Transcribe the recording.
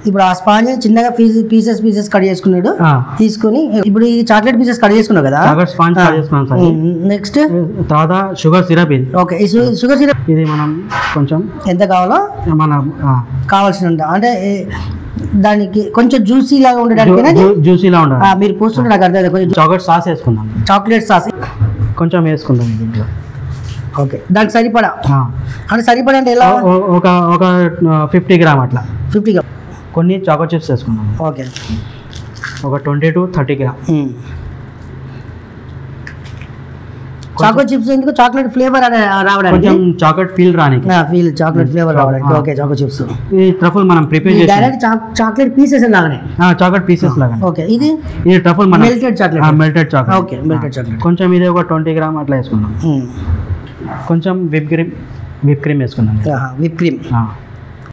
ఇప్పుడు ఆ స్పాంజ్ చిన్నగా పీసెస్ కట్ చేసుకున్నాడు, తీసుకొని ఇప్పుడు ఈ చాక్లెట్ పీసెస్ కట్ చేసుకున్నావు కదా, స్పాంజ్ కట్ చేసుకున్నాం సార్. నెక్స్ట్ తర్వాత షుగర్ సిరప్ ఇది. ఓకే, ఈ షుగర్ సిరప్ ఇది మనం కొంచెం ఎంత కావాలో మనం కావాల్సినంత, అంటే దానికి కొంచెం జ్యూసీ లాగా ఉండడానికి జ్యూసీలా ఉండాలి. మీరు పోస్తుంటే నాకు అర్థం కొంచెం చాక్లెట్ సాస్ వేసుకుందాం. చాక్లెట్ సాస్ కొంచెం వేసుకుందాం దీంట్లో. ఓకే, దానికి సరిపడా అంటే సరిపడా అంటే ఎలా, ఒక 50 గ్రామ్ అట్లా. 50 గ్రామ్. కొన్ని చాకో చిప్స్ వేసుకున్నాం. ఓకే, ఒక 20 to 30 గ్రామ్. చాకో చిప్స్ ఎందుకు? చాక్లెట్ ఫ్లేవర్ రావడానికి, కొంచెం చాక్లెట్ ఫీల్ రానికి, చాక్లెట్ ఫ్లేవర్ రావడానికి. Okay, choco chips. ఈ ట్రఫుల్ మనం ప్రిపేర్ చేసి డైరెక్ట్ చాక్లెట్ పీసెస్ లాగానే, చాక్లెట్ పీసెస్ లాగా. ఓకే, ఇది ట్రఫుల్ మనం melted chocolate. Okay, melted chocolate. కొంచెం ఇది ఒక 20 గ్రామ్ అట్లా వేసుకున్నాం. కొంచెం విప్ క్రీమ్ వేసుకున్నాం. Whip cream.